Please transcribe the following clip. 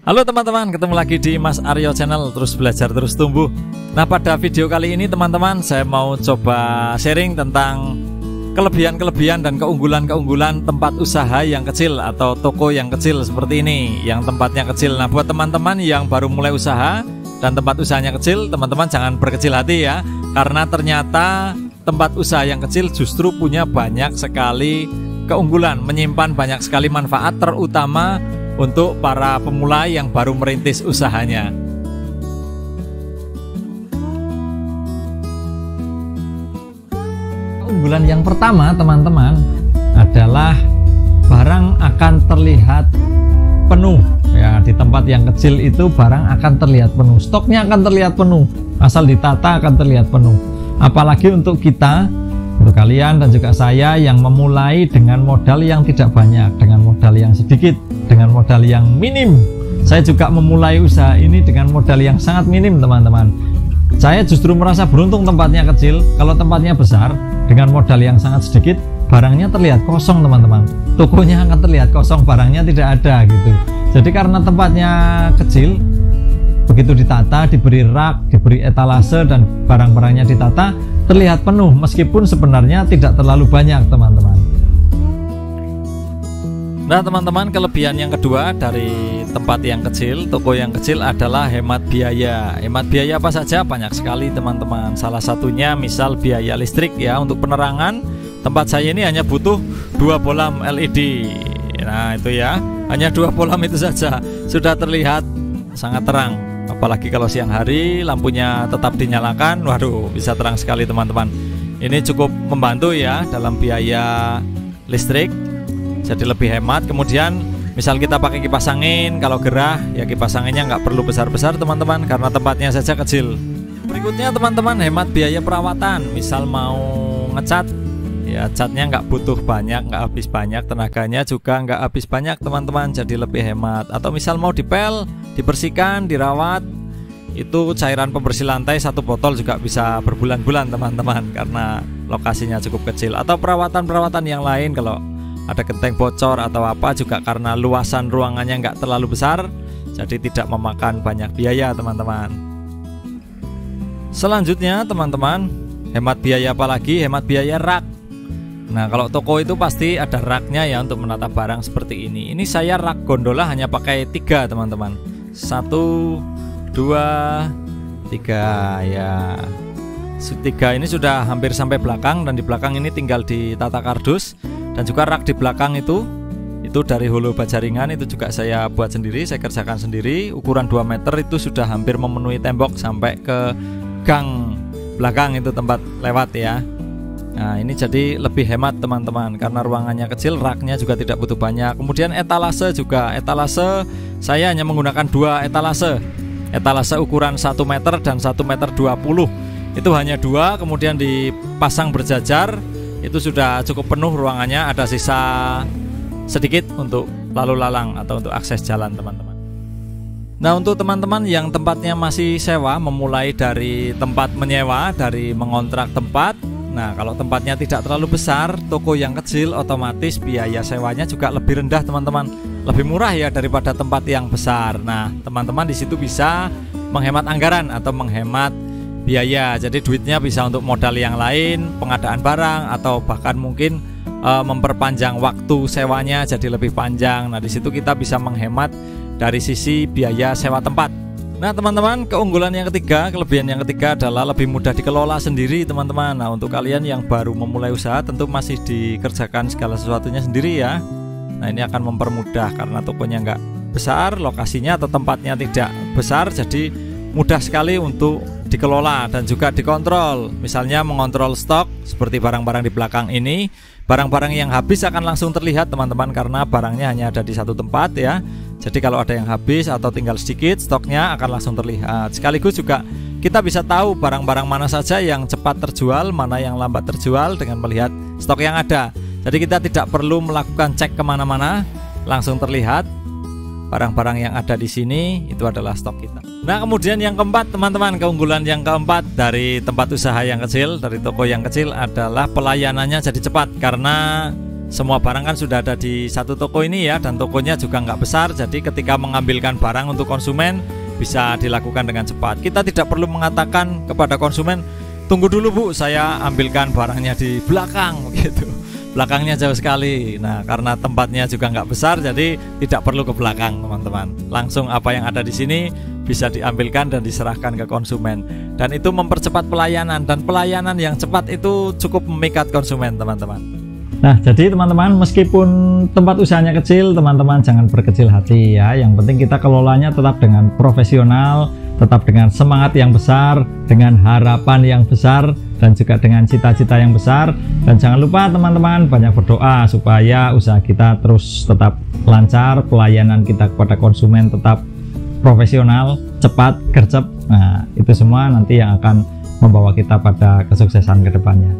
Halo teman-teman, ketemu lagi di Mas Aryo Channel, terus belajar terus tumbuh. Nah, pada video kali ini teman-teman, saya mau coba sharing tentang kelebihan-kelebihan dan keunggulan-keunggulan tempat usaha yang kecil atau toko yang kecil seperti ini, yang tempatnya kecil. Nah, buat teman-teman yang baru mulai usaha dan tempat usahanya kecil, teman-teman jangan berkecil hati ya, karena ternyata tempat usaha yang kecil justru punya banyak sekali keunggulan, menyimpan banyak sekali manfaat, terutama untuk para pemula yang baru merintis usahanya. Keunggulan yang pertama teman-teman adalah barang akan terlihat penuh ya. Di tempat yang kecil itu barang akan terlihat penuh, stoknya akan terlihat penuh, asal ditata akan terlihat penuh. Apalagi untuk kita, untuk kalian dan juga saya yang memulai dengan modal yang tidak banyak, dengan modal yang sedikit, dengan modal yang minim. Saya juga memulai usaha ini dengan modal yang sangat minim teman-teman. Saya justru merasa beruntung tempatnya kecil. Kalau tempatnya besar, dengan modal yang sangat sedikit, barangnya terlihat kosong teman-teman. Tokonya akan terlihat kosong, barangnya tidak ada gitu. Jadi karena tempatnya kecil, begitu ditata, diberi rak, diberi etalase, dan barang-barangnya ditata, terlihat penuh meskipun sebenarnya tidak terlalu banyak teman-teman. Nah teman-teman, kelebihan yang kedua dari tempat yang kecil, toko yang kecil adalah hemat biaya. Hemat biaya apa saja? Banyak sekali teman-teman. Salah satunya misal biaya listrik ya. Untuk penerangan, tempat saya ini hanya butuh 2 bolam LED. Nah itu ya, hanya 2 bolam itu saja sudah terlihat sangat terang. Apalagi kalau siang hari lampunya tetap dinyalakan, waduh bisa terang sekali teman-teman. Ini cukup membantu ya dalam biaya listrik, jadi lebih hemat. Kemudian misal kita pakai kipas angin, kalau gerah ya kipas anginnya nggak perlu besar-besar teman-teman, karena tempatnya saja kecil. Berikutnya teman-teman, hemat biaya perawatan. Misal mau ngecat ya, catnya nggak butuh banyak, nggak habis banyak, tenaganya juga nggak habis banyak teman-teman, jadi lebih hemat. Atau misal mau dipel, dibersihkan, dirawat, itu cairan pembersih lantai 1 botol juga bisa berbulan-bulan teman-teman, karena lokasinya cukup kecil. Atau perawatan-perawatan yang lain, kalau ada genteng bocor atau apa, juga karena luasan ruangannya nggak terlalu besar, jadi tidak memakan banyak biaya teman-teman. Selanjutnya teman-teman, hemat biaya apa lagi? Hemat biaya rak. Nah kalau toko itu pasti ada raknya ya untuk menata barang seperti ini. Ini saya rak gondola hanya pakai 3 teman-teman. 1, 2, 3 ya. 3 ini sudah hampir sampai belakang, dan di belakang ini tinggal ditata kardus. Dan juga rak di belakang itu dari hulu baja ringan, itu juga saya buat sendiri, saya kerjakan sendiri. Ukuran 2 meter itu sudah hampir memenuhi tembok sampai ke gang belakang, itu tempat lewat ya. Nah ini jadi lebih hemat teman-teman, karena ruangannya kecil, raknya juga tidak butuh banyak. Kemudian etalase juga, etalase saya hanya menggunakan 2 etalase. Etalase ukuran 1 meter dan 1 meter 20, itu hanya 2, kemudian dipasang berjajar, itu sudah cukup penuh ruangannya. Ada sisa sedikit untuk lalu lalang atau untuk akses jalan teman-teman. Nah untuk teman-teman yang tempatnya masih sewa, memulai dari tempat menyewa, dari mengontrak tempat. Nah kalau tempatnya tidak terlalu besar, toko yang kecil, otomatis biaya sewanya juga lebih rendah teman-teman, lebih murah ya daripada tempat yang besar. Nah teman-teman di situ bisa menghemat anggaran atau menghemat biaya, jadi duitnya bisa untuk modal yang lain, pengadaan barang, atau bahkan mungkin memperpanjang waktu sewanya jadi lebih panjang. Nah di situ kita bisa menghemat dari sisi biaya sewa tempat. Nah teman-teman, keunggulan yang ketiga, kelebihan yang ketiga adalah lebih mudah dikelola sendiri teman-teman. Nah untuk kalian yang baru memulai usaha, tentu masih dikerjakan segala sesuatunya sendiri ya. Nah ini akan mempermudah karena tokonya nggak besar, lokasinya atau tempatnya tidak besar, jadi mudah sekali untuk dikelola dan juga dikontrol. Misalnya mengontrol stok, seperti barang-barang di belakang ini, barang-barang yang habis akan langsung terlihat teman-teman, karena barangnya hanya ada di satu tempat ya. Jadi kalau ada yang habis atau tinggal sedikit, stoknya akan langsung terlihat. Sekaligus juga kita bisa tahu barang-barang mana saja yang cepat terjual, mana yang lambat terjual dengan melihat stok yang ada. Jadi kita tidak perlu melakukan cek kemana-mana, langsung terlihat barang-barang yang ada di sini itu adalah stok kita. Nah kemudian yang keempat teman-teman, keunggulan yang keempat dari tempat usaha yang kecil, dari toko yang kecil adalah pelayanannya jadi cepat. Karena semua barang kan sudah ada di satu toko ini ya, dan tokonya juga nggak besar, jadi ketika mengambilkan barang untuk konsumen bisa dilakukan dengan cepat. Kita tidak perlu mengatakan kepada konsumen, tunggu dulu Bu, saya ambilkan barangnya di belakang gitu. Belakangnya jauh sekali. Nah, karena tempatnya juga nggak besar, jadi tidak perlu ke belakang teman-teman. Langsung apa yang ada di sini bisa diambilkan dan diserahkan ke konsumen. Dan itu mempercepat pelayanan, dan pelayanan yang cepat itu cukup memikat konsumen teman-teman. Nah, jadi teman-teman, meskipun tempat usahanya kecil, teman-teman jangan berkecil hati ya. Yang penting kita kelolanya tetap dengan profesional, tetap dengan semangat yang besar, dengan harapan yang besar, dan juga dengan cita-cita yang besar. Dan jangan lupa teman-teman banyak berdoa supaya usaha kita terus tetap lancar, pelayanan kita kepada konsumen tetap profesional, cepat, gercep. Nah, itu semua nanti yang akan membawa kita pada kesuksesan ke depannya.